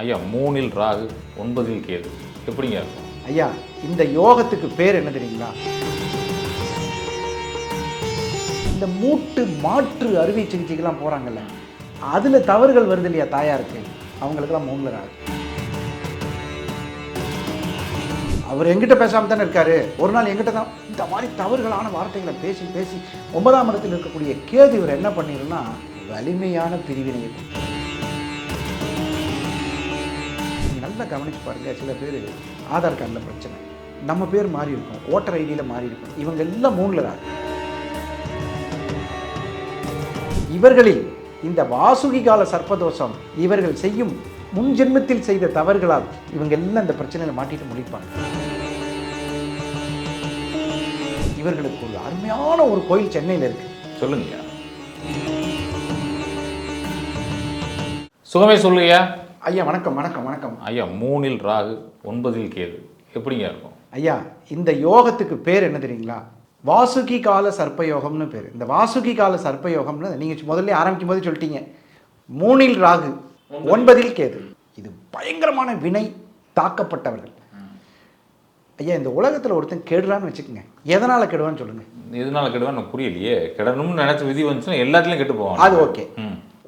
ஐயா 3ல் ராகு 9ல் கேது எப்படிங்க இருக்கும்? ஐயா இந்த யோகத்துக்கு பேர் என்ன தெரியுங்களா? இந்த மூட்டு மாற்று அறுவை சிகிச்சைக்கெல்லாம் போகிறாங்கல்ல, அதில் தவறுகள் வருது இல்லையா தாயாருக்கு, அவங்களுக்கெல்லாம் 3ல் ராகு. அவர் எங்கிட்ட பேசாமல் தானே இருக்காரு, ஒரு நாள் எங்கிட்ட தான் இந்த மாதிரி தவறுகளான வார்த்தைகளை பேசி பேசி 9ஆம் இடத்தில் இருக்கக்கூடிய கேது இவர் என்ன பண்ணிடுன்னா வலிமையான பிரிவினையை. நீங்கள் நல்லா கவனிச்சு பாருங்க, சில பேர் ஆதார் கார்டில் பிரச்சனை, நம்ம பேர் மாறி இருக்கும், ஓட்டர் ஐடியில் மாறி இருக்கும், இவங்க எல்லாம் 3ல் ராகு. இவர்களில் இந்த வாசுகி கால சர்ப்பதோஷம் இவர்கள் செய்யும் முன் ஜென்மத்தில் செய்த தவறுகளால் இவங்க எல்லாம் இந்த பிரச்சனையில் மாட்டிட்டு முடிப்பாங்க. இவர்களுக்கு ஒரு அருமையான ஒரு கோயில் சென்னையில் இருக்கு, சொல்லுங்க. சுகமே சொல்லுங்க ஐயா. வணக்கம் வணக்கம் வணக்கம் ஐயா. 3ல் ராகு 9ல் கேது எப்படிங்க இருக்கும்? ஐயா இந்த யோகத்துக்கு பேர் என்ன தெரியுங்களா? வாசுகி கால சர்ப்பயோகம்னு பேர். இந்த வாசுகி கால சர்ப்பயோகம்னு நீங்கள் முதல்ல ஆரம்பிக்கும் போது சொல்லிட்டீங்க. 3ல் ராகு 9ல் கேது, இது பயங்கரமான வினை தாக்கப்பட்டவர்கள். ஐயா இந்த உலகத்தில் ஒருத்தன் கெடுறான்னு வச்சுக்கோங்க, எதனால் கெடுவான்னு சொல்லுங்கள். எதனால் கெடுவான்னு எனக்கு புரியலையே. கெடணும்னு நினச்ச விதி வந்துச்சுன்னா எல்லாத்துலேயும் கெட்டு போவாங்க. அது ஓகே.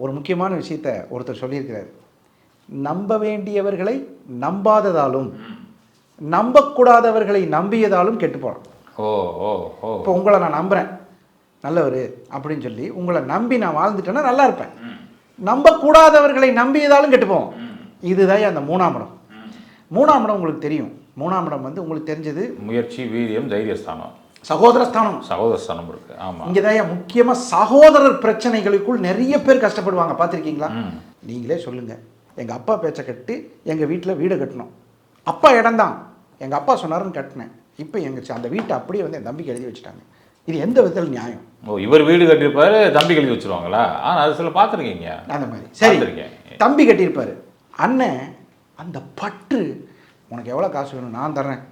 ஒரு முக்கியமான விஷயத்த ஒருத்தர் சொல்லியிருக்கிறார், நம்ப வேண்டியவர்களை நம்பாததாலும் நம்பக்கூடாதவர்களை நம்பியதாலும் கெட்டு போகிறோம். ஓ ஓ ஓ. இப்போ உங்களை நான் நம்புகிறேன் நல்லவர் அப்படின்னு சொல்லி உங்களை நம்பி நான் வாழ்ந்துட்டேன்னா நல்லா இருப்பேன். நம்பக்கூடாதவர்களை நம்பியதாலும் கெட்டு போவோம். இதுதான் அந்த 3ஆம் இடம். 3ஆம் இடம் உங்களுக்கு தெரியும். 3ஆம் இடம் வந்து உங்களுக்கு தெரிஞ்சது முயற்சி, வீரியம், தைரியஸ்தானம், சகோதரஸ்தானம். சகோதரஸ்தானம் இருக்கு. ஆமாம், இங்கே தான் முக்கியமாக சகோதரர் பிரச்சனைகளுக்குள் நிறைய பேர் கஷ்டப்படுவாங்க, பார்த்துருக்கீங்களா? நீங்களே சொல்லுங்கள். எங்கள் அப்பா பேச்சை கட்டு எங்கள் வீட்டில் வீடு கட்டணும். அப்பா இடம்தான், எங்கள் அப்பா சொன்னாருன்னு கட்டினேன். இப்போ எங்கள் அந்த வீட்டை அப்படியே வந்து என் தம்பிக்கு எழுதி வச்சுட்டாங்க. இது எந்த விதத்தில் நியாயம்? ஓ, இவர் வீடு கட்டியிருப்பாரு, தம்பி எழுதி வச்சுருவாங்களா? அது சில பார்த்துருக்கீங்க அந்த மாதிரி. சரி, தம்பி கட்டியிருப்பாரு. அண்ணன் அந்த பற்று, உனக்கு எவ்வளோ காசு வேணும் நான் தர்றேன்,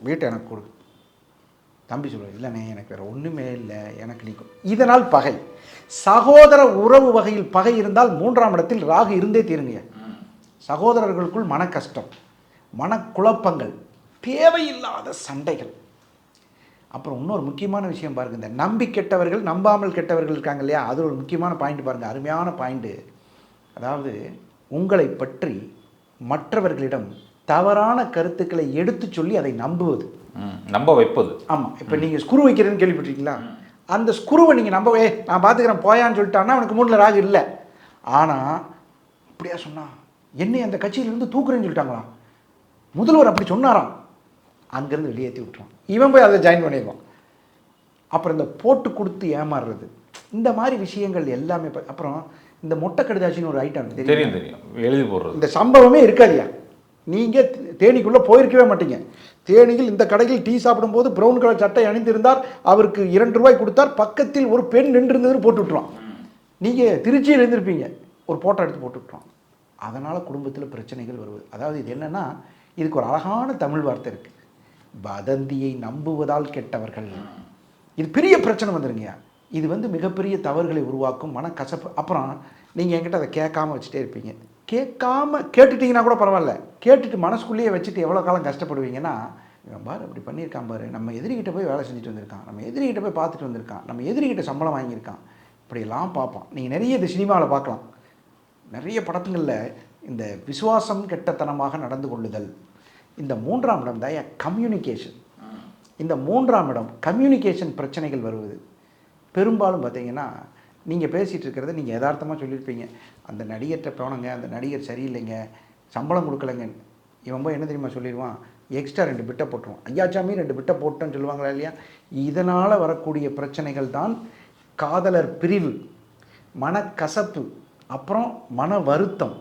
வீட்டை எனக்கு கொடு. தம்பி சொல்லுவார், இல்லைண்ணே எனக்கு வேறு ஒன்றுமே இல்லை, எனக்கு நீக்கும். இதனால் பகை, சகோதர உறவு வகையில் பகை இருந்தால் 3ஆம் இடத்தில் ராகு இருந்தே தீருங்க. சகோதரர்களுக்குள் மன கஷ்டம், மனக்குழப்பங்கள், தேவையில்லாத சண்டைகள். அப்புறம் இன்னொரு முக்கியமான விஷயம் பாருங்கள், இந்த நம்பி கெட்டவர்கள் நம்பாமல் கெட்டவர்கள் இருக்காங்க இல்லையா, அது ஒரு முக்கியமான பாயிண்ட் பாருங்கள், அருமையான பாயிண்ட்டு. அதாவது உங்களை பற்றி மற்றவர்களிடம் தவறான கருத்துக்களை எடுத்து சொல்லி அதை நம்புவது, நம்ப வைப்பது. ஆமாம். இப்போ நீங்கள் ஸ்க்ரூ வைக்கிறேன்னு கேள்விப்பட்டிருக்கீங்களா? அந்த ஸ்க்ரூவை நீங்கள் நம்பவே நான் பார்த்துக்கிறேன் போயான்னு சொல்லிட்டான்னா அவனுக்கு 3ல் ராகு இல்லை. ஆனால் அப்படியா சொன்னா என்னை அந்த கட்சியிலேருந்து தூக்குறேன்னு சொல்லிட்டாங்களா, முதல்வர் அப்படி சொன்னாராம், அங்கேருந்து வெளியேற்றி விட்டுருவான். இவன் போய் அதை ஜாயின் பண்ணிடுவான். அப்புறம் இந்த போட்டு கொடுத்து ஏமாறுறது, இந்த மாதிரி விஷயங்கள் எல்லாமே. அப்புறம் இந்த மொட்டை கடுதாச்சின்னு ஒரு ஐட்டம் தெரியும் தெரியும், எழுதி போடுறது. இந்த சம்பவமே இருக்காதியா, நீங்கள் தேனிக்குள்ளே போயிருக்கவே மாட்டீங்க. தேனியில் இந்த கடையில் டீ சாப்பிடும்போது ப்ரௌன் கலர் சட்டை அணிந்திருந்தார், அவருக்கு 2 ரூபாய் கொடுத்தார், பக்கத்தில் ஒரு பெண் நின்றுருந்ததுன்னு போட்டு விட்டுருவான். நீங்கள் திருச்சியில் இருந்திருப்பீங்க, ஒரு போட்டோ எடுத்து போட்டு விட்டுருவான். அதனால் குடும்பத்தில் பிரச்சனைகள் வருவது. அதாவது இது என்னென்னா, இதுக்கு ஒரு அழகான தமிழ் வார்த்தை இருக்குது, வதந்தியை நம்புவதால் கெட்டவர்கள். இது பெரிய பிரச்சனை வந்துடுங்க. இது வந்து மிகப்பெரிய தவறுகளை உருவாக்கும், மனக்கசப்பு. அப்புறம் நீங்கள் என்கிட்ட அதை கேட்காம வச்சுட்டே இருப்பீங்க. கேட்டுட்டிங்கன்னா கூட பரவாயில்ல, கேட்டுட்டு மனசுக்குள்ளேயே வச்சுட்டு எவ்வளோ காலம் கஷ்டப்படுவீங்கன்னா, இவன் பாரு அப்படி பண்ணியிருக்கான் பாரு, நம்ம எதிரிகிட்ட போய் வேலை செஞ்சுட்டு வந்திருக்கான், நம்ம எதிரிகிட்ட போய் பார்த்துட்டு வந்திருக்கான், நம்ம எதிரிகிட்ட சம்பளம் வாங்கியிருக்கான், இப்படியெல்லாம் பார்ப்பான். நீங்கள் நிறைய இது சினிமாவில் பார்க்கலாம், நிறைய படத்துங்களில் இந்த விசுவாசம் கெட்டத்தனமாக நடந்து கொள்ளுதல். இந்த 3ஆம் இடம் தான் கம்யூனிகேஷன். இந்த 3ஆம் இடம் கம்யூனிகேஷன் பிரச்சனைகள் வருவது. பெரும்பாலும் பார்த்தீங்கன்னா, நீங்கள் பேசிகிட்டு இருக்கிறத நீங்கள் யதார்த்தமாக சொல்லியிருப்பீங்க, அந்த நடிகர்கிட்ட போனங்க, அந்த நடிகர் சரியில்லைங்க, சம்பளம் கொடுக்கலைங்க. இவன் போய் என்ன தெரியுமா சொல்லிடுவான், எக்ஸ்ட்ரா 2 பிட்டை போட்டுருவான். ஐயாச்சாமி 2 பிட்டை போட்டோன்னு சொல்லுவாங்களா இல்லையா? இதனால் வரக்கூடிய பிரச்சனைகள் தான் காதலர் பிரிவு, மனக்கசப்பு, அப்புறம் மன வருத்தம்,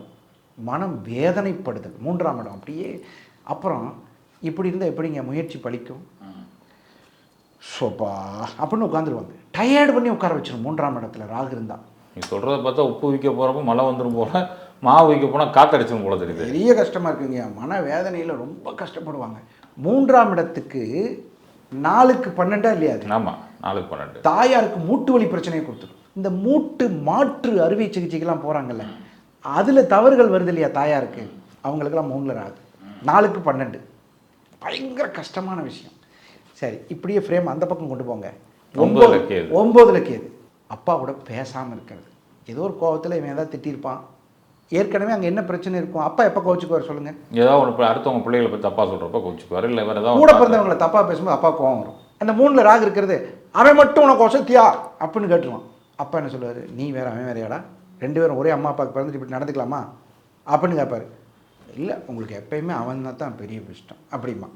மனம் வேதனைப்படுதல். 3ஆம் இடம் அப்படியே. அப்புறம் இப்படி இருந்தால் எப்படிங்க முயற்சி பலிக்கும்? சோப்பா அப்படின்னு உட்காந்துருவாங்க, டயர்டு பண்ணி உட்கார வச்சிடும் 3ஆம் இடத்துல ராகு இருந்தால். நீ சொல்கிறத பார்த்தா உப்பு விற்க போகிறப்ப மழை வந்துடும் போல, மாவு வைக்க போனால் காத்தடிச்சும் போல தெரியுது. பெரிய கஷ்டமாக இருக்குங்க, மன வேதனையில் ரொம்ப கஷ்டப்படுவாங்க. 3ஆம் இடத்துக்கு 4க்கு 12 இல்லையா? ஆமாம், 4க்கு 12. தாயாருக்கு மூட்டு வலி பிரச்சனையை கொடுத்துரும். இந்த மூட்டு மாற்று அறுவை சிகிச்சைக்கெல்லாம் போகிறாங்கல்ல, அதில் தவறுகள் வருது இல்லையா தாயாருக்கு, அவங்களுக்கெல்லாம் 3ல் ராகு, 4க்கு 12, பயங்கர கஷ்டமான விஷயம். சரி, இப்படியே ஃப்ரேம் அந்த பக்கம் கொண்டு போங்க. 9ல் கேது, அப்பாவோட பேசாமல் இருக்கிறது. ஏதோ ஒரு கோபத்தில் இவன் ஏதாவது திட்டிருப்பான், ஏற்கனவே அங்கே என்ன பிரச்சனை இருக்கும், அப்பா எப்போ கோவிச்சுக்குவார் சொல்லுங்கள்? ஏதாவது ஒன்று அடுத்தவங்க பிள்ளைகளை பற்றி தப்பாக சொல்கிறப்ப கோவிச்சுக்குவார், இல்லை வேறு ஏதாவது கூட பிறந்தவங்களை தப்பாக பேசும்போது அப்பா கோவம் வரும். அந்த 3ல் ராகு இருக்கிறது, அவன் மட்டும் உனக்கு வசத்தியா அப்படின்னு கேட்டுருவான். அப்பா என்ன சொல்லுவார், நீ வேறு அவன் வேறையாடா, 2 பேரும் ஒரே அம்மா அப்பாவுக்கு பிறந்துட்டு இப்படி நடந்துக்கலாமா அப்படின்னு கேட்பார். இல்லை, உங்களுக்கு எப்பயுமே அவன் தான் பெரிய இஷ்டம் அப்படிமா.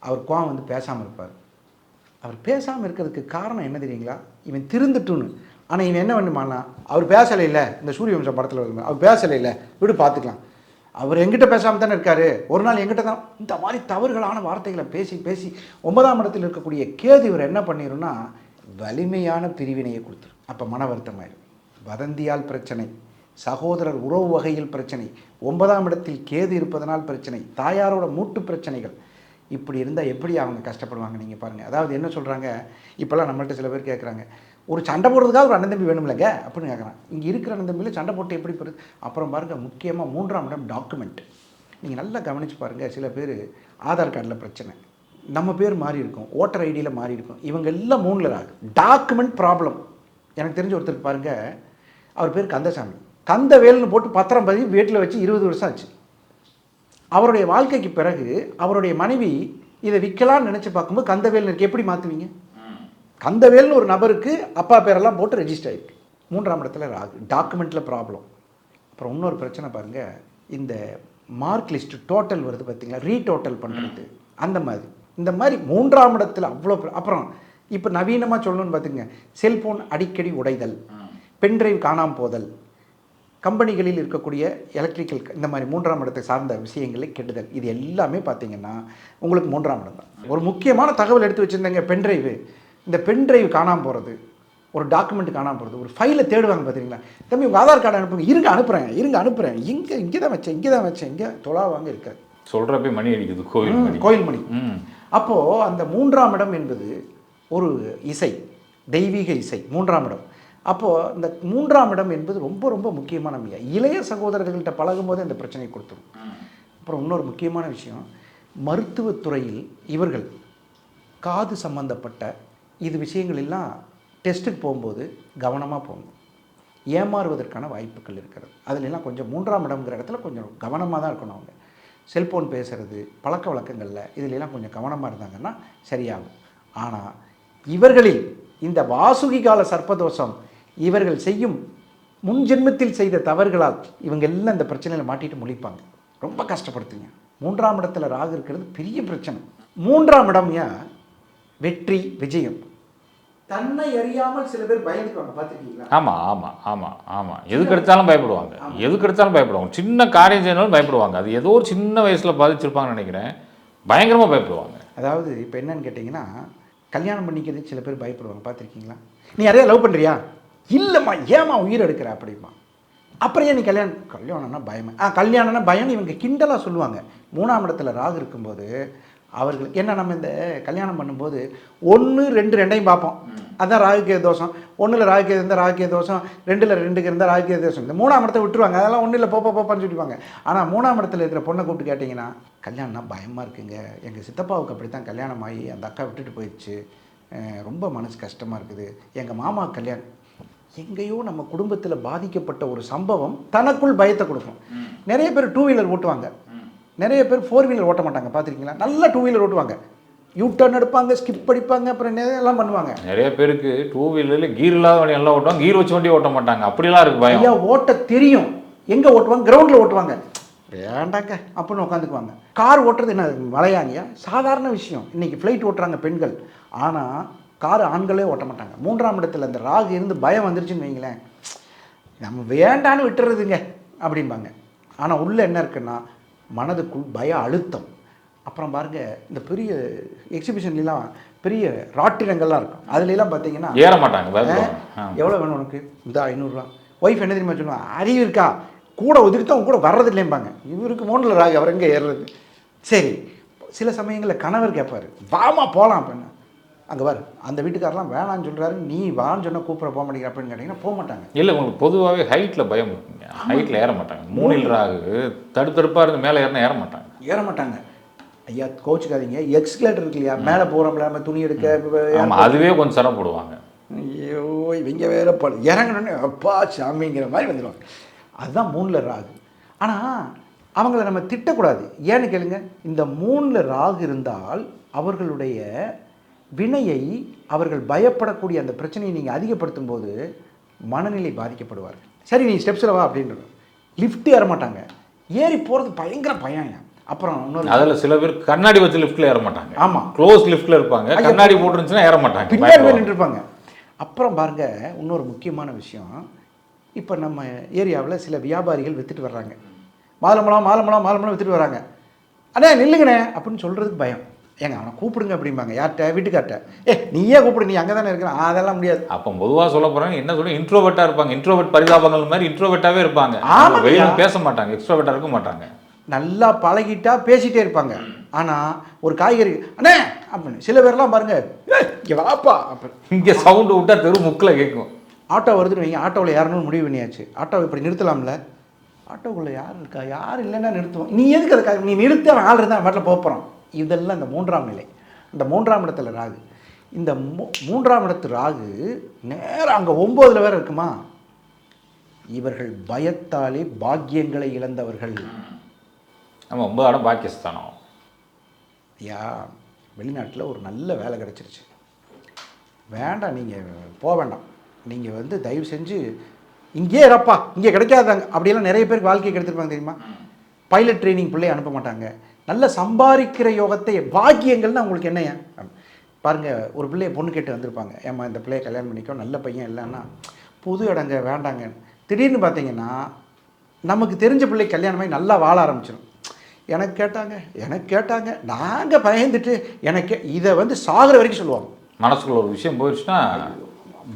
அவர் கோவம் வந்து பேசாமல் இருப்பார். அவர் பேசாமல் இருக்கிறதுக்கு காரணம் என்ன தெரியுங்களா? இவன் திருந்துட்டுன்னு. ஆனால் இவன் என்ன பண்ணுமானா, அவர் பேசலை இல்லை, இந்த சூரிய வம்சம் படத்தில் வருது, அவர் பேசலை இல்லை, விடு பார்த்துக்கலாம். அவர் எங்கிட்ட பேசாமல் தானே இருக்கார், ஒரு நாள் எங்கிட்ட தான். இந்த மாதிரி தவறுகளான வார்த்தைகளை பேசி பேசி 9ஆம் இடத்தில் இருக்கக்கூடிய கேது இவர் என்ன பண்ணிடும்னா வலிமையான பிரிவினையை கொடுத்துரும். அப்போ மன வருத்தமாயிடும். வதந்தியால் பிரச்சனை, சகோதரர் உறவு வகையில் பிரச்சனை, 9ஆம் இடத்தில் கேது இருப்பதனால் பிரச்சனை, தாயாரோட மூட்டு பிரச்சனைகள். இப்படி இருந்தால் எப்படி அவங்க கஷ்டப்படுவாங்க நீங்கள் பாருங்கள். அதாவது என்ன சொல்கிறாங்க, இப்போல்லாம் நம்மள்ட்ட சில பேர் கேட்குறாங்க, ஒரு சண்டை போடுறதுக்காக ஒரு அண்ணன் தம்பி வேணும்லங்க அப்படின்னு கேட்குறான். இங்கே இருக்கிற அண்ணன் தம்பியில் சண்டை போட்டு எப்படி போடுறது? அப்புறம் பாருங்கள், முக்கியமாக 3ஆம் இடம் டாக்குமெண்ட். நீங்கள் நல்லா கவனித்து பாருங்கள். சில பேர் ஆதார் கார்டில் பிரச்சனை, நம்ம பேர் மாறி இருக்கும், ஓட்டர் ஐடியில் மாறி இருக்கும், இவங்க எல்லாம் 3ல் ராகு. Document problem. எனக்கு தெரிஞ்ச ஒருத்தருக்கு பாருங்கள், அவர் பேர் கந்தசாமி, கந்தவேல்னு போட்டு பத்திரம் பதிவு வீட்டில் வச்சு 20 வருஷம் ஆச்சு. அவருடைய வாழ்க்கைக்கு பிறகு அவருடைய மனைவி இதை விற்கலான்னு நினச்சி பார்க்கும்போது கந்தவேல்னு எப்படி மாற்றுவீங்க? கந்தவேல்னு ஒரு நபருக்கு அப்பா பேரெல்லாம் போட்டு ரெஜிஸ்டர் ஆகிருக்கு. 3ஆம் இடத்துல ராகு, டாக்குமெண்ட்டில் ப்ராப்ளம். அப்புறம் இன்னொரு பிரச்சனை பாருங்கள், இந்த மார்க் லிஸ்ட்டு டோட்டல் வருது பார்த்தீங்களா, ரீடோட்டல் பண்ணுறது, அந்த மாதிரி இந்த மாதிரி 3ஆம் இடத்துல அவ்வளோ. அப்புறம் இப்போ நவீனமாக சொல்லணும்னு பார்த்துங்க, செல்ஃபோன் அடிக்கடி உடைதல், பென்ட்ரைவ் காணாமல் போதல், கம்பெனிகளில் இருக்கக்கூடிய எலக்ட்ரிக்கல், இந்த மாதிரி 3ஆம் இடத்தை சார்ந்த விஷயங்களை கெடுதல், இது எல்லாமே பார்த்தீங்கன்னா உங்களுக்கு 3ஆம் இடம் தான். ஒரு முக்கியமான தகவல் எடுத்து வச்சுருந்தாங்க, பென்ட்ரைவு. இந்த பென்ட்ரைவ் காணாமல் போகிறது, ஒரு டாக்குமெண்ட் காணாமல் போகிறது, ஒரு ஃபைலை தேடுவாங்க பார்த்தீங்களா, தம்பி உங்கள் ஆதார் கார்டு அனுப்புங்க, இருங்க அனுப்புகிறேன், இங்கே தான் வச்சேன், இங்கே தொலாவாங்க இருக்காது. சொல்கிறப்ப மணி அடிக்குது, கோயில் மணி. அப்போது அந்த 3ஆம் இடம் என்பது ஒரு இசை, தெய்வீக இசை, 3ஆம் இடம். அப்போது இந்த 3ஆம் இடம் என்பது ரொம்ப ரொம்ப முக்கியமான இளைய சகோதரர்கள்ட்ட பழகும் போதே இந்த பிரச்சனையை கொடுத்துரும். அப்புறம் இன்னொரு முக்கியமான விஷயம், மருத்துவத்துறையில் இவர்கள் காது சம்பந்தப்பட்ட இது விஷயங்கள் எல்லாம் டெஸ்ட்டுக்கு போகும்போது கவனமாக போகணும். ஏமாறுவதற்கான வாய்ப்புகள் இருக்கிறது. அதிலெல்லாம் கொஞ்சம் 3ஆம் இடம்ங்கிற இடத்துல கொஞ்சம் கவனமாக தான் இருக்கணும். அவங்க செல்ஃபோன் பேசுகிறது, பழக்க வழக்கங்களில் இதிலெல்லாம் கொஞ்சம் கவனமாக இருந்தாங்கன்னா சரியாகும். ஆனால் இவர்களில் இந்த வாசுகி கால சர்ப்பதோஷம் இவர்கள் செய்யும் முன் ஜென்மத்தில் செய்த தவறுகளால் இவங்க எல்லாம் இந்த பிரச்சனையில் மாட்டிட்டு முழிப்பாங்க, ரொம்ப கஷ்டப்படுத்துங்க. 3ஆம் இடத்துல ராகு இருக்கிறது பெரிய பிரச்சனை. 3ஆம் இடம் ஏன் வெற்றி விஜயம், தன்னை அறியாமல் சில பேர் பயந்துக்குவாங்க, பார்த்துருக்கீங்களா? ஆமாம். எதுக்கு எடுத்தாலும் பயப்படுவாங்க. சின்ன காரியம் செய்யணும் பயப்படுவாங்க. அது ஏதோ ஒரு சின்ன வயசில் பாதிச்சிருப்பாங்கன்னு நினைக்கிறேன், பயங்கரமாக பயப்படுவாங்க. அதாவது இப்போ என்னன்னு கேட்டிங்கன்னா, கல்யாணம் பண்ணிக்கிறதுக்கு சில பேர் பயப்படுவாங்க, பார்த்துருக்கீங்களா? நீ யாரையா லவ் பண்ணுறியா? இல்லைம்மா, ஏம்மா உயிர் எடுக்கிற அப்படிமா. அப்புறம் ஏன் நீ கல்யாணம்னா பயமா? கல்யாணம்னா பயம்னு இவங்க கிண்டலாக சொல்லுவாங்க. 3ஆம் இடத்துல ராகு இருக்கும்போது அவர்கள் என்ன, நம்ம இந்த கல்யாணம் பண்ணும்போது 1, 2 ரெண்டையும் பார்ப்போம், அதுதான் ராகுக்கே தோஷம். 1ல் ராகுக்கே இருந்தால் ராகுக்கே தோஷம், 2ல் 2க்கு இருந்தால் ராகுக்கே தோஷம். இந்த 3ஆம் இடத்தை விட்டுருவாங்க, அதெல்லாம் 1 இல்லை போப்பான்னு சொல்லிடுவாங்க. ஆனால் 3ஆம் இடத்துல இருக்கிற பொண்ணை கூப்பிட்டு கேட்டிங்கன்னா, கல்யாணம்னா பயமாக இருக்குங்க, எங்கள் சித்தப்பாவுக்கு அப்படி தான் கல்யாணம் ஆகி அந்த அக்கா விட்டுட்டு போயிடுச்சு, ரொம்ப மனசு கஷ்டமாக இருக்குது, எங்கள் மாமா கல்யாணம். எங்கேயோ நம்ம குடும்பத்தில் பாதிக்கப்பட்ட ஒரு சம்பவம் தனக்குள் பயத்தை கொடுக்கும். நிறைய பேர் 2 வீலர் ஓட்டுவாங்க, நிறைய பேர் 4 வீலர் ஓட்ட மாட்டாங்க, பார்த்துருக்கீங்களா? நல்லா 2 வீலர் ஓட்டுவாங்க, யூ டர்ன் எடுப்பாங்க, ஸ்கிப் அடிப்பாங்க, அப்புறம் எல்லாம் பண்ணுவாங்க. நிறைய பேருக்கு 2 வீலரில் கீர் இல்லாத வண்டி எல்லாம் ஓட்டுவாங்க, கீர் வச்சு வண்டி ஓட்ட மாட்டாங்க, அப்படிலாம் இருக்குது பயம். ஐயா, ஓட்ட தெரியும், எங்கே ஓட்டுவாங்க? கிரவுண்டில் ஓட்டுவாங்க, வேண்டாங்க அப்படின்னு உட்காந்துக்குவாங்க. கார் ஓட்டுறது என்ன மலையானியா? சாதாரண விஷயம். இன்றைக்கி ஃப்ளைட் ஓட்டுறாங்க பெண்கள், ஆனால் கார் ஆண்களே ஓட்ட மாட்டாங்க. 3ஆம் இடத்துல அந்த ராகு இருந்து பயம் வந்துருச்சுன்னு வைங்களேன், நம்ம வேண்டான்னு விட்டுறதுங்க அப்படிம்பாங்க. ஆனால் உள்ளே என்ன இருக்குன்னா மனதுக்குள் பய அழுத்தம். அப்புறம் பாருங்கள், இந்த பெரிய எக்ஸிபிஷன்லாம் பெரிய ராட்டினங்கள்லாம் இருக்கும், அதுலலாம் பார்த்தீங்கன்னா ஏற மாட்டாங்க. எவ்வளோ வேணும் உனக்கு? இந்த 500 ரூபா. ஒய்ஃப் என்ன தெரியுமா சொல்லுவாங்க, அறிவு இருக்கா, கூட ஒதுக்கிட்டு அவங்க கூட வர்றது இல்லைம்பாங்க. இவருக்கு 3ல் ராகு, அவர் எங்கே ஏறுறது? சரி, சில சமயங்களில் கணவர் கேட்பார், வாமா போகலாம் அப்படின்னு. அங்கே பாரு அந்த வீட்டுக்காரெலாம் வேணான்னு சொல்கிறாரு, நீ வான்னு சொன்னால் கூப்பிட போக மாட்டேங்கிற அப்படின்னு கேட்டிங்கன்னா போக மாட்டாங்க. இல்லை உங்களுக்கு பொதுவாகவே ஹைட்டில் பயம் இருக்குங்க. ஹைட்டில் ஏற மாட்டாங்க. 3 ராகு தடுத்தடுப்பாக இருந்து மேலே ஏற மாட்டாங்க. ஐயா கோச்சுக்காதீங்க, எக்ஸ்கலேட்டர் இருக்கு இல்லையா, மேலே போகிறோம்ல நம்ம துணி எடுக்க, அதுவே கொஞ்சம் சிரமம் போடுவாங்க. ஐயோ இவங்க வேற இறங்கணுன்னு அப்பா சாமிங்கிற மாதிரி வந்துடுவாங்க. அதுதான் 3ல் ராகு. ஆனால் அவங்கள நம்ம திட்டக்கூடாது. ஏன்னு கேளுங்க, இந்த 3ல் ராகு இருந்தால் அவர்களுடைய வினையை, அவர்கள் பயப்படக்கூடிய அந்த பிரச்சனையை நீங்கள் அதிகப்படுத்தும் போது மனநிலை பாதிக்கப்படுவார்கள். சரி நீ ஸ்டெப்ஸில் வா அப்படின்றது, லிஃப்ட் ஏற மாட்டாங்க, ஏறி போகிறது பயங்கர பயம். அப்புறம் இன்னொரு அதில் சில பேர் கண்ணாடி வச்சு லிஃப்ட்டில் ஏற மாட்டாங்க. ஆமாம், க்ளோஸ் லிஃப்ட்டில் இருப்பாங்க, கண்ணாடி போட்டுருந்துச்சுன்னா ஏற மாட்டாங்க, பின்னாடி நின்றுருப்பாங்க. அப்புறம் பாருங்க இன்னொரு முக்கியமான விஷயம், இப்போ நம்ம ஏரியாவில் சில வியாபாரிகள் விற்றுட்டு வர்றாங்க, மாலம்பழம் விற்றுட்டு வராங்க. அண்ணே நில்லுங்கண்ணே அப்படின்னு சொல்கிறதுக்கு பயம். ஏங்க அவனை கூப்பிடுங்க அப்படிம்பாங்க. யார்கிட்ட? வீட்டுக்கார்ட்ட. நீயே கூப்பிடு, நீ அங்கே தானே இருக்கிற. அதெல்லாம் முடியாது. அப்போ பொதுவாக சொல்ல போகிறாங்க, என்ன சொல்ல, இன்ட்ரோவெட்டாக இருப்பாங்க. இன்ட்ரோவெட் பரிதாபங்கள் மாதிரி இன்ட்ரோவெட்டாகவே இருப்பாங்க. வெளியில் பேச மாட்டாங்க, எக்ஸ்ட்ரோவெட்டாக இருக்க மாட்டாங்க. நல்லா பழகிட்டா பேசிகிட்டே இருப்பாங்க. ஆனால் ஒரு காய்கறி அண்ணே அப்படின்னு சில பேர்லாம் பாருங்க, இங்கே வாப்பா அப்படி இங்கே சவுண்டு விட்டால் தெரு முக்கில் கேட்கும். ஆட்டோ வருதுன்னு வைங்க, ஆட்டோவில் யாருன்னு முடிவு பண்ணியாச்சு, ஆட்டோவை இப்படி நிறுத்தலாம்ல, ஆட்டோக்குள்ளே யார் இருக்கா, யார் இல்லைன்னா நிறுத்துவோம். நீ எதுக்கு அதுக்காக நீ நிறுத்த ஆள் இருந்தால் வீட்டில் போகிறோம். இதெல்லாம் இந்த 3ஆம் நிலை. இந்த 3ஆம் இடத்துல ராகு. இந்த 3ஆம் இடத்து ராகு நேரம் அங்கே 9ல் வேறு இருக்குமா. இவர்கள் பயத்தாலே பாக்கியங்களை இழந்தவர்கள். நம்ம 9 இடம் பாக்கியஸ்தானம். ஐயா வெளிநாட்டில் ஒரு நல்ல வேலை கிடச்சிருச்சு, வேண்டாம் நீங்கள் போக வேண்டாம், நீங்கள் தயவு செஞ்சு இங்கே இருப்பா, இங்கே கிடைக்காதாங்க அப்படியெல்லாம் நிறைய பேருக்கு வாழ்க்கையை கெடுத்துருப்பாங்க தெரியுமா. பைலட் ட்ரைனிங் பிள்ளையை அனுப்ப மாட்டாங்க. நல்ல சம்பாதிக்கிற யோகத்தை பாக்கியங்கள்னு உங்களுக்கு என்னையா பாருங்கள். ஒரு பிள்ளைய பொண்ணு கேட்டு வந்திருப்பாங்க, ஏம்மா இந்த பிள்ளையை கல்யாணம் பண்ணிக்கோ, நல்ல பையன் இல்லைன்னா புது இடங்க வேண்டாங்க. திடீர்னு பார்த்தீங்கன்னா நமக்கு தெரிஞ்ச பிள்ளை கல்யாணமாகி நல்லா வாழ ஆரம்பிச்சிடும். எனக்கு கேட்டாங்க நாங்கள் பயந்துட்டு எனக்கு இதை சாகிற வரைக்கும் சொல்லுவாங்க. மனசுக்குள்ள ஒரு விஷயம் போயிடுச்சுன்னா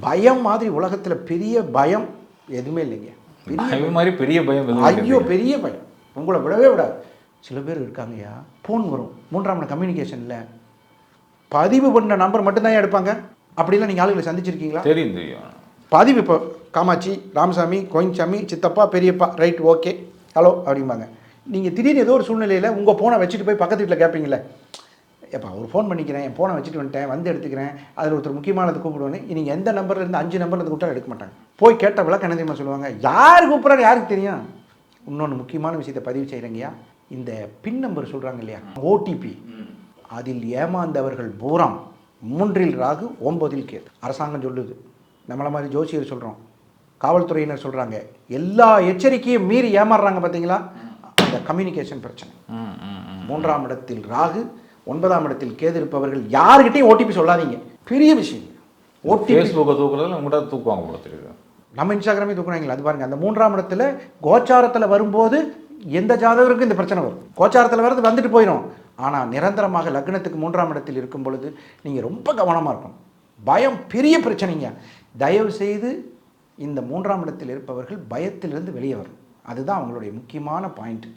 பயம் மாதிரி உலகத்தில் பெரிய பயம் எதுவுமே இல்லைங்க. மாதிரி பெரிய பயம், ஐயோ பெரிய பயம் உங்களை விடவே விடாது. சில பேர் இருக்காங்கய்யா, ஃபோன் வரும் 3ஆம் இடம் கம்யூனிகேஷனில், பதிவு பண்ண நம்பர் மட்டும்தான் எடுப்பாங்க. அப்படிலாம் நீங்கள் ஆளுகளை சந்திச்சிருக்கீங்களா? தெரியும். பதிவு இப்போ காமாட்சி, ராமசாமி, கோயின்சாமி, சித்தப்பா, பெரியப்பா, ரைட் ஓகே ஹலோ அப்படிம்பாங்க. நீங்கள் திடீர்னு ஏதோ ஒரு சூழ்நிலையில் உங்கள் ஃபோனை வச்சுட்டு போய் பக்கத்து வீட்டில் கேட்பீங்களே, எப்போ ஒரு ஃபோன் பண்ணிக்கிறேன், என் ஃபோனை வச்சுட்டு வந்துட்டேன், எடுத்துக்கிறேன், அதில் ஒருத்தர் முக்கியமானது கூப்பிடுவேன்னு, நீங்கள் எந்த நம்பர்லேருந்து 5 நம்பர்லேருந்து கூப்பிட்டா எடுக்க மாட்டாங்க. போய் கேட்ட விளக்க என்ன தெரியுமா சொல்லுவாங்க, யார் கூப்பிட்றாரு யாருக்கு தெரியும். இன்னொன்று முக்கியமான விஷயத்தை பதிவு செய்கிறீங்கயா, இந்த பின் நம்பர் சொல்கிறாங்க இல்லையா, ஓடிபி, அதில் ஏமாந்தவர்கள் பூராம் 3ல் ராகு 9ல் கேது. அரசாங்கம் சொல்லுது, நம்மளை மாதிரி ஜோசியர் சொல்கிறோம், காவல்துறையினர் சொல்கிறாங்க, எல்லா எச்சரிக்கையும் மீறி ஏமாறுறாங்க. பார்த்தீங்களா, அந்த கம்யூனிகேஷன் பிரச்சனை. 3ஆம் இடத்தில் ராகு, 9ஆம் இடத்தில் கேது இருப்பவர்கள் யாருக்கிட்டையும் ஓடிபி சொல்லாதீங்க. பெரிய விஷயம். ஓடிபி ஃபேஸ்புக்கை தூக்குறதுல கூட தூக்குவாங்க போல தெரியுது. நம்ம இன்ஸ்டாகிராமே தூக்குறாங்களா, அது பாருங்கள். அந்த 3ஆம் இடத்துல கோச்சாரத்தில் வரும்போது எந்த ஜாதகருக்கும் இந்த பிரச்சனை வரும். கோச்சாரத்தில் வர்றது வந்துட்டு போயிடும். ஆனால் நிரந்தரமாக லக்னத்துக்கு 3ஆம் இடத்தில் இருக்கும் பொழுது நீங்கள் ரொம்ப கவனமாக இருக்கணும். பயம் பெரிய பிரச்சனைங்க. தயவு செய்து இந்த 3ஆம் இடத்தில் இருப்பவர்கள் பயத்திலிருந்து வெளியே வரணும். அதுதான் அவங்களுடைய முக்கியமான பாயிண்ட்டு.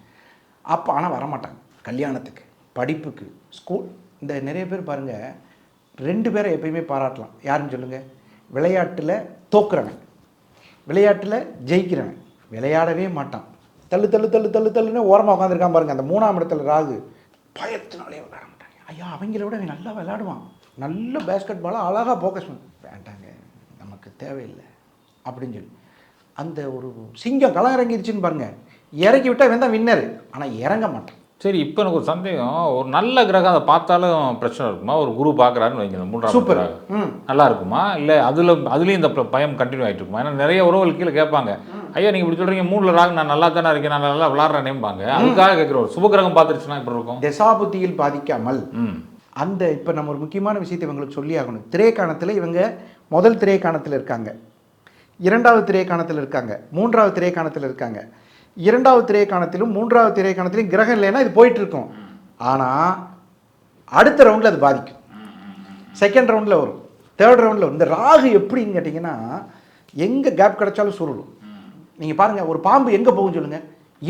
அப்போ ஆனால் வரமாட்டாங்க. கல்யாணத்துக்கு, படிப்புக்கு, ஸ்கூல், இந்த நிறைய பேர் பாருங்கள், 2 பேரை எப்பயுமே பாராட்டலாம். யாருன்னு சொல்லுங்கள், விளையாட்டில் தோக்குறவன், விளையாட்டில் ஜெயிக்கிறவன். விளையாடவே மாட்டான், தள்ளுன்னு ஓரமாக உட்காந்துருக்கான் பாருங்கள். அந்த 3ஆம் இடத்துல ராகு, பயத்தினாலே விளையாட மாட்டாங்க. ஐயா அவங்கள விட அவன் நல்லா விளையாடுவான், நல்ல பேஸ்கெட் பாலை அழகாக ஃபோக்கஸ் பண்ண வேண்டாங்க, நமக்கு தேவையில்லை அப்படின்னு சொல்லி அந்த ஒரு சிங்கம் களம் இறங்கிடுச்சின்னு பாருங்கள், இறக்கி விட்டால் இவன் தான் வின்னர். ஆனால் இறங்க மாட்டான். சரி, இப்போ எனக்கு ஒரு சந்தேகம், ஒரு நல்ல கிரகம் அதை பார்த்தாலும் பிரச்சனை இருக்குமா? ஒரு குரு பார்க்குறாருன்னு வைங்க, 3ஆம் சூப்பர் நல்லா இருக்குமா? இல்லை அதுலேயும் இந்த பயம் கண்டினியூ ஆகிட்டு இருக்குமா? ஏன்னா நிறைய உறவுகள் கீழே கேட்பாங்க, ஐயா நீங்கள் இப்படி சொல்கிறீங்க, 3ல் ராகு நான் நல்லா தானே இருக்கேன், நான் நல்லா விளாட்றேனேம்பாங்க. அதுக்காக கேட்குற, ஒரு சுபகிரகம் பார்த்துருச்சுன்னா இப்படி இருக்கும். தசாபுத்தியில் பாதிக்காமல் அந்த இப்போ நம்ம ஒரு முக்கியமான விஷயத்தை இவங்களுக்கு சொல்லி ஆகணும். திரைக்காணத்தில் இவங்க முதல் திரைக்காணத்தில் இருக்காங்க, 2வது திரைக்காணத்தில் இருக்காங்க, 3வது திரைக்காணத்தில் இருக்காங்க. 2வது திரைக்காணத்திலும் 3வது திரைக்காணத்திலும் கிரகம் இல்லைன்னா இது போயிட்டு இருக்கும். ஆனால் அடுத்த ரவுண்டில் அது பாதிக்கும். 2nd ரவுண்டில் வரும், 3rd ரவுண்டில் வரும். இந்த ராகு எப்படின்னு கேட்டிங்கன்னா, எங்கே கேப் கிடைச்சாலும் சுருளும். நீங்கள் பாருங்கள், ஒரு பாம்பு எங்கே போகும் சொல்லுங்கள்,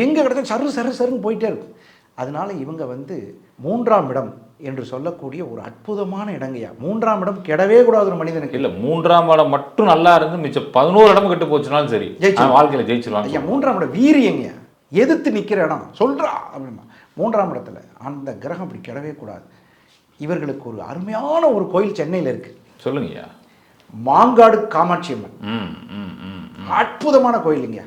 எங்கே கிடைச்சாலும் சரு சருன்னு போயிட்டே இருக்கும். அதனால இவங்க வந்து 3ஆம் இடம் என்று சொல்லக்கூடிய ஒரு அற்புதமான இடங்கய்யா. 3ஆம் இடம் கெடவே கூடாது ஒரு மனிதனுக்கு. இல்லை 3ஆம் இடம் மட்டும் நல்லா இருந்து மிச்சம் 11 இடம் கெட்டு போச்சுனாலும் சரி ஜெயிச்சிருவான். வாழ்க்கையில் ஜெயிச்சிருவாங்க. ஐயா 3ஆம் இடம் வீரியங்க, எதிர்த்து நிற்கிற இடம் சொல்றா அப்படின்னா 3ஆம் இடத்துல அந்த கிரகம் அப்படி கெடவே கூடாது. இவர்களுக்கு ஒரு அருமையான ஒரு கோயில் சென்னையில் இருக்கு. சொல்லுங்கய்யா. மாங்காடு காமாட்சி அம்மன். ம் ம் ம் அற்புதமான கோயிலுங்க.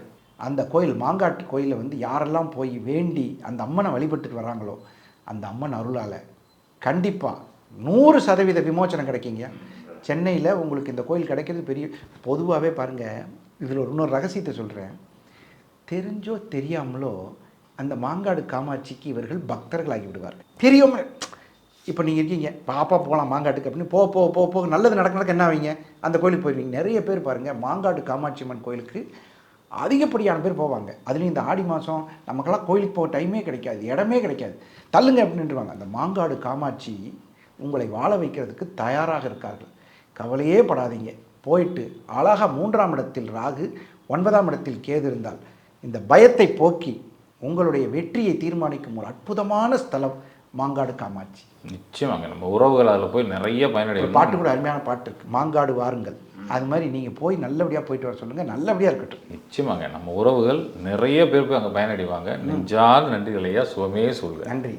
அந்த கோயில் மாங்காட்டு கோயிலில் வந்து யாரெல்லாம் போய் வேண்டி அந்த அம்மனை வழிபட்டுட்டு வராங்களோ அந்த அம்மன் அருளால் கண்டிப்பாக 100% விமோச்சனம் கிடைக்குங்க. சென்னையில் உங்களுக்கு இந்த கோயில் கிடைக்கிறது பெரிய. பொதுவாகவே பாருங்கள், இதில் இன்னொரு ரகசியத்தை சொல்கிறேன். தெரிஞ்சோ தெரியாமலோ அந்த மாங்காடு காமாட்சிக்கு இவர்கள் பக்தர்களாகி விடுவார்கள். தெரியாமல் இப்போ நீங்கள் இருக்கீங்க, பாப்பா போகலாம் மாங்காட்டுக்கு அப்படின்னு போக நல்லது நடக்க என்ன ஆவீங்க, அந்த கோயிலுக்கு போயிருவீங்க. நிறைய பேர் பாருங்கள் மாங்காடு காமாட்சி அம்மன் கோயிலுக்கு அதிகப்படியான பேர் போவாங்க. அதுலேயும் இந்த ஆடி மாதம் நமக்கெல்லாம் கோயிலுக்கு போக டைமே கிடைக்காது, இடமே கிடைக்காது, தள்ளுங்க அப்படின்ட்டுருவாங்க. அந்த மாங்காடு காமாட்சி உங்களை வாழ வைக்கிறதுக்கு தயாராக இருக்கார்கள். கவலையே படாதீங்க. போயிட்டு அழகாக 3ஆம் இடத்தில் ராகு 9ஆம் இடத்தில் கேது இருந்தால் இந்த பயத்தை போக்கி உங்களுடைய வெற்றியை தீர்மானிக்கும் ஒரு அற்புதமான ஸ்தலம் மாங்காடு காமாட்சி. நிச்சயமாங்க. நம்ம உறவுகள் அதில் போய் நிறைய பயனடையும். பாட்டு கூட அருமையான பாட்டு இருக்குது, மாங்காடு வாருங்கள். அது மாதிரி நீங்கள் போய் நல்லபடியாக போயிட்டு வர சொல்லுங்கள், நல்லபடியாக இருக்கட்டும். நிச்சயமாங்க. நம்ம உறவுகள் நிறைய பேர் போய் அங்கே பயனடைவாங்க. நெஞ்சார்ந்த நன்றிகளையா சுகமே சொல்லுங்கள். நன்றி.